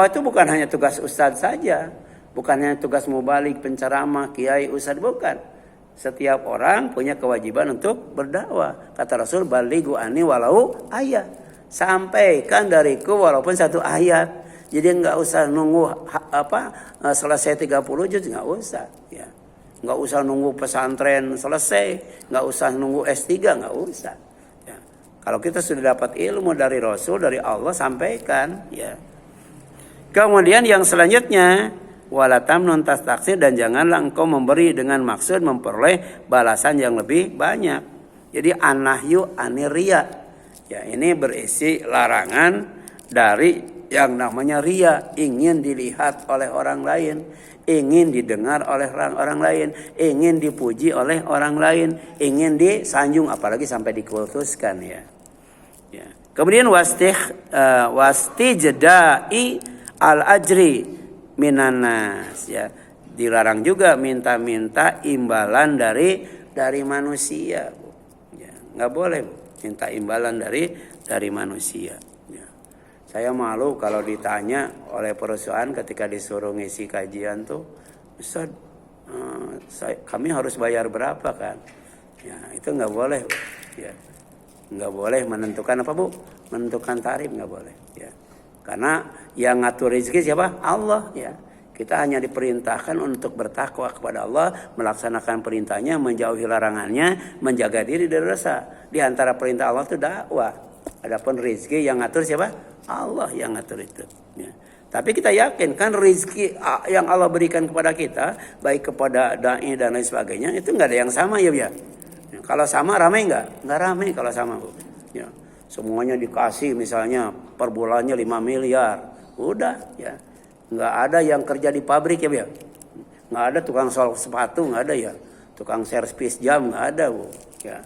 Itu bukan hanya tugas ustadz saja, bukan hanya tugas mubalik, penceramah, kiai, ustadz, bukan. Setiap orang punya kewajiban untuk berdakwah. Kata Rasul, balighu anni walau ayat. Sampaikan dariku walaupun satu ayat. Jadi nggak usah nunggu selesai 30 juz, nggak usah. Ya. Nggak usah nunggu pesantren selesai, nggak usah nunggu S3, nggak usah. Ya. Kalau kita sudah dapat ilmu dari Rasul, dari Allah, sampaikan. Ya. Kemudian yang selanjutnya, wala tamnun tastaksir, dan janganlah engkau memberi dengan maksud memperoleh balasan yang lebih banyak. Jadi an-nahyu anir riya. Ya, ini berisi larangan dari yang namanya riya, ingin dilihat oleh orang lain, ingin didengar oleh orang lain, ingin dipuji oleh orang lain, ingin disanjung, apalagi sampai dikultuskan ya. Ya. Kemudian wastijdai al-ajri minanas, ya. Dilarang juga minta-minta imbalan dari manusia, Bu. Ya, nggak boleh, Bu, minta imbalan dari manusia. Ya. Saya malu kalau ditanya oleh perusahaan ketika disuruh ngisi kajian tuh, Ustaz, kami harus bayar berapa kan? Ya, itu nggak boleh, Bu. Ya. Nggak boleh menentukan apa, Bu? Menentukan tarif nggak boleh. Ya. Karena yang ngatur rezeki siapa? Allah, ya. Kita hanya diperintahkan untuk bertakwa kepada Allah, melaksanakan perintahnya, menjauhi larangannya, menjaga diri dari dosa. Di antara perintah Allah itu dakwah. Adapun rezeki yang ngatur siapa? Allah yang ngatur itu. Ya. Tapi kita yakin kan rezeki yang Allah berikan kepada kita, baik kepada dai dan lain sebagainya, itu nggak ada yang sama ya, ya. Kalau sama ramai nggak? Nggak ramai kalau sama, Bu. Ya. Semuanya dikasih misalnya per bulannya 5 miliar. Udah ya. Nggak ada yang kerja di pabrik ya, Bu. Nggak ada tukang sol sepatu, nggak ada ya. Tukang servis jam nggak ada, Bu. Ya.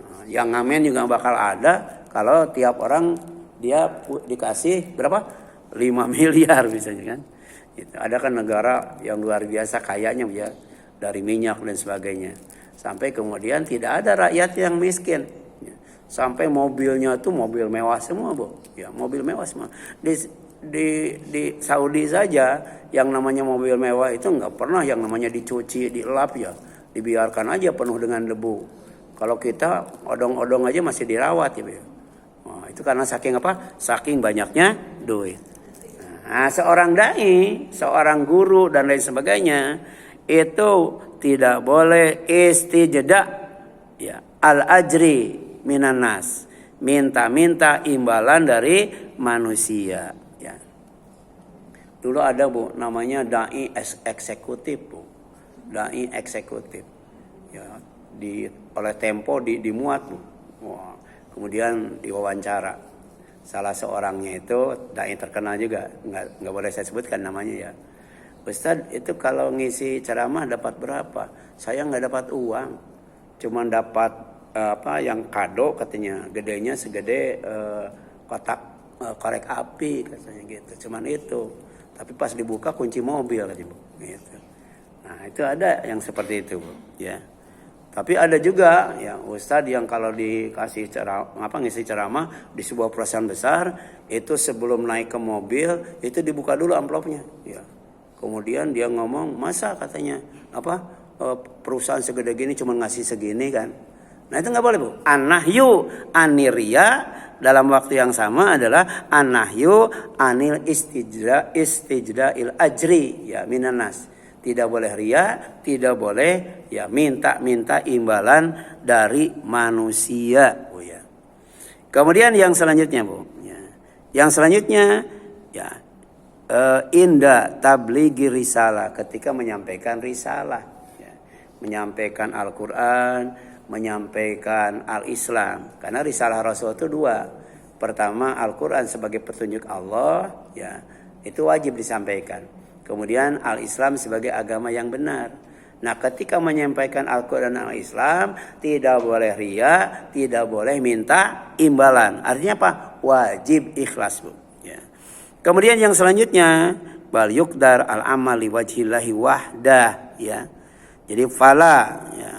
Nah, yang ngamen juga bakal ada kalau tiap orang dia dikasih berapa? 5 miliar misalnya kan. Gitu. Ada kan negara yang luar biasa kayanya ya, dari minyak dan sebagainya. Sampai kemudian tidak ada rakyat yang miskin. Sampai mobilnya tuh mobil mewah semua, Bu. Ya, mobil mewah semua. Di Saudi saja yang namanya mobil mewah itu nggak pernah yang namanya dicuci, dilap ya. Dibiarkan aja penuh dengan debu. Kalau kita odong-odong aja masih dirawat ya, Bu. Nah, itu karena saking apa? Saking banyaknya duit. Nah, seorang dai, seorang guru dan lain sebagainya itu tidak boleh istijda ya al-ajri minanas, minta-minta imbalan dari manusia ya. Dulu ada, Bu, namanya dai eksekutif, Bu. Dai eksekutif. Ya, oleh Tempo dimuat, Bu. Wah, kemudian diwawancara. Salah seorangnya itu dai terkenal juga, nggak boleh saya sebutkan namanya ya. Ustaz, itu kalau ngisi ceramah dapat berapa? Saya nggak dapat uang, cuma dapat yang kado katanya, gedenya segede kotak korek api katanya gitu, cuman itu. Tapi pas dibuka kunci mobil aja, Bu. Gitu. Nah itu ada yang seperti itu, Bu. Ya. Tapi ada juga ya Ustaz yang kalau dikasih ngisi ceramah di sebuah perusahaan besar, itu sebelum naik ke mobil itu dibuka dulu amplopnya. Ya. Kemudian dia ngomong, masa katanya perusahaan segede gini cuma ngasih segini kan? Nah itu nggak boleh, Bu. An-nahyu aniria dalam waktu yang sama adalah an-nahyu anil istijra'il ajri ya minanas. Tidak boleh ria, tidak boleh ya minta imbalan dari manusia, Bu ya. Kemudian yang selanjutnya, Bu. Ya. Yang selanjutnya ya. Inda tablighi risalah, ketika menyampaikan risalah ya. Menyampaikan Al-Quran, menyampaikan Al-Islam. Karena risalah Rasul itu dua. Pertama Al-Quran sebagai petunjuk Allah ya, itu wajib disampaikan. Kemudian Al-Islam sebagai agama yang benar. Nah ketika menyampaikan Al-Quran dan Al-Islam, tidak boleh ria, tidak boleh minta imbalan. Artinya apa? Wajib ikhlas, Bu. Kemudian yang selanjutnya bal yuqdar al-amal li wajhillahi wahdah ya. Jadi fala ya,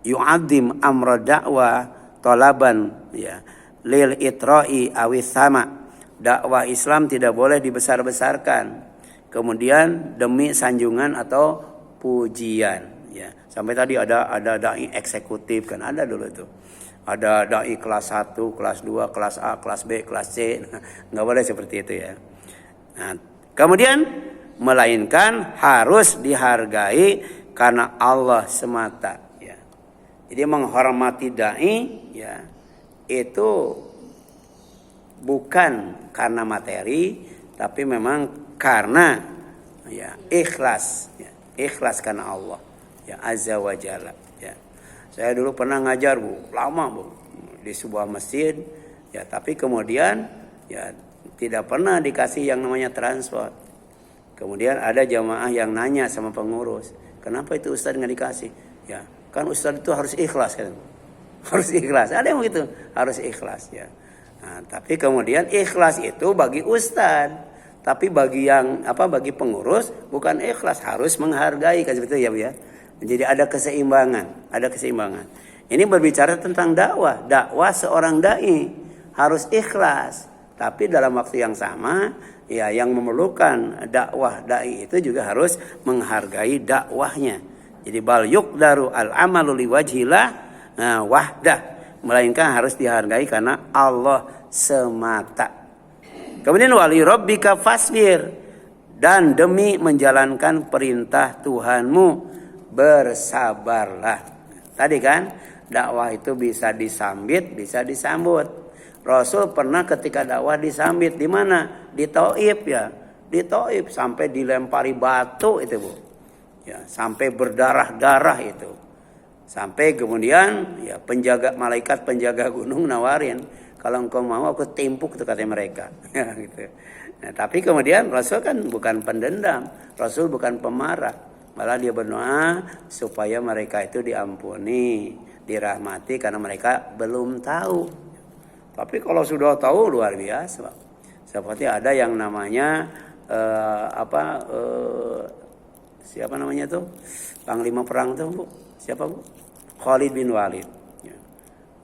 yu'adzim amra da'wa talaban ya lil itra'i awis sama dakwah Islam tidak boleh dibesar-besarkan. Kemudian demi sanjungan atau pujian, ya. Sampai tadi ada dai eksekutif kan ada dulu itu. Ada dai kelas 1, kelas 2, kelas A, kelas B, kelas C. Enggak boleh seperti itu ya. Nah, kemudian melainkan harus dihargai karena Allah semata, ya. Jadi menghormati dai, ya, itu bukan karena materi, tapi memang karena, ya, ikhlas, ya, ikhlas karena Allah, ya, azza wa jalla, ya. Saya dulu pernah ngajar, Bu, lama, Bu, di sebuah masjid, ya, tapi kemudian, ya, tidak pernah dikasih yang namanya transport. Kemudian ada jamaah yang nanya sama pengurus, kenapa itu Ustadz nggak dikasih? Ya, kan Ustadz itu harus ikhlas kan, harus ikhlas. Ada yang begitu, harus ikhlas, ya. Nah, tapi kemudian ikhlas itu bagi Ustadz, tapi bagi yang bagi pengurus bukan ikhlas, harus menghargai kan seperti itu ya, Bu ya. Jadi ada keseimbangan, ada keseimbangan. Ini berbicara tentang dakwah, dakwah seorang dai harus ikhlas, tapi dalam waktu yang sama, ya, yang memerlukan dakwah dai itu juga harus menghargai dakwahnya. Jadi bal yuqdaru al amalu liwajhillah wahdah, melainkan harus dihargai karena Allah semata. Kemudian wali rabbika fasbir, dan demi menjalankan perintah Tuhanmu bersabarlah. Tadi kan dakwah itu bisa disambit, bisa disambut. Rasul pernah ketika dakwah disambit di mana? Di Thaif, ya. Di Thaif sampai dilempari batu itu, Bu. Ya, sampai berdarah-darah itu. Sampai kemudian, ya, malaikat penjaga gunung nawarin, kalau engkau mau aku timpuk, itu kata mereka. Ya, gitu. Nah, tapi kemudian Rasul kan bukan pendendam, Rasul bukan pemarah, malah dia berdoa supaya mereka itu diampuni, dirahmati karena mereka belum tahu. Tapi kalau sudah tahu luar biasa. Seperti ada yang namanya siapa namanya tuh? Panglima perang tuh, Bu. Siapa, Bu? Khalid bin Walid. Ya.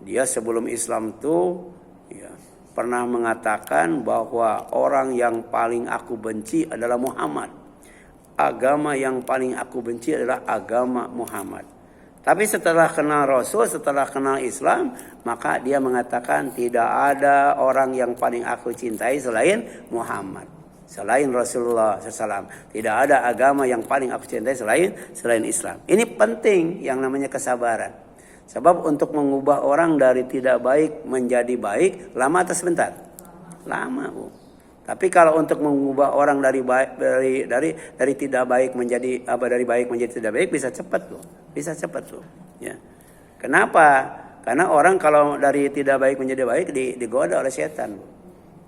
Dia sebelum Islam tuh, ya, pernah mengatakan bahwa orang yang paling aku benci adalah Muhammad. Agama yang paling aku benci adalah agama Muhammad. Tapi setelah kenal Rasul, setelah kenal Islam, maka dia mengatakan tidak ada orang yang paling aku cintai selain Muhammad, selain Rasulullah SAW. Tidak ada agama yang paling aku cintai selain Islam. Ini penting yang namanya kesabaran. Sebab untuk mengubah orang dari tidak baik menjadi baik, lama atau sebentar? Lama, Bu. Tapi kalau untuk mengubah orang dari tidak baik menjadi dari baik menjadi tidak baik bisa cepat, Bu. Bisa cepat, Bu. Ya. Kenapa? Karena orang kalau dari tidak baik menjadi baik digoda oleh setan, Bu.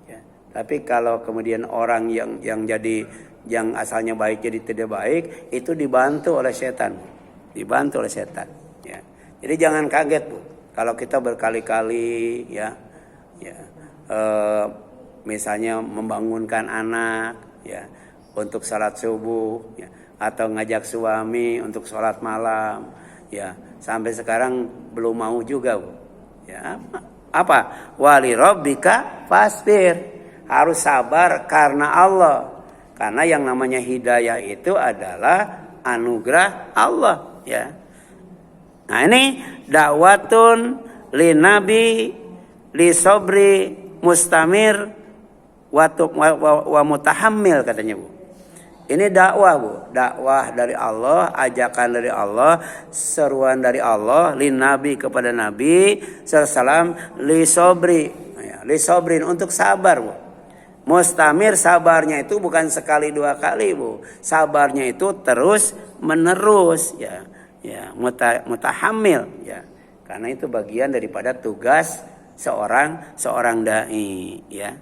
Ya. Tapi kalau kemudian orang yang asalnya baik jadi tidak baik, itu dibantu oleh setan. Dibantu oleh setan, ya. Jadi jangan kaget, Bu. Kalau kita berkali-kali, ya. Misalnya membangunkan anak, ya, untuk salat subuh, ya, atau ngajak suami untuk sholat malam, ya, sampai sekarang belum mau juga, Bu. Ya, apa? Wali rabbika fasbir, harus sabar karena Allah. Karena yang namanya hidayah itu adalah anugerah Allah, ya. Nah, ini dakwatun linabi li sobri mustamir wa mutahammil, katanya, Bu. Ini dakwah, Bu. Dakwah dari Allah, ajakan dari Allah, seruan dari Allah lin nabi kepada Nabi sallallahu li sobri, ya, li sobrin, untuk sabar, Bu. Mustamir, sabarnya itu bukan sekali dua kali, Bu. Sabarnya itu terus menerus, ya. Ya, mutahammil, ya. Karena itu bagian daripada tugas seorang dai, ya.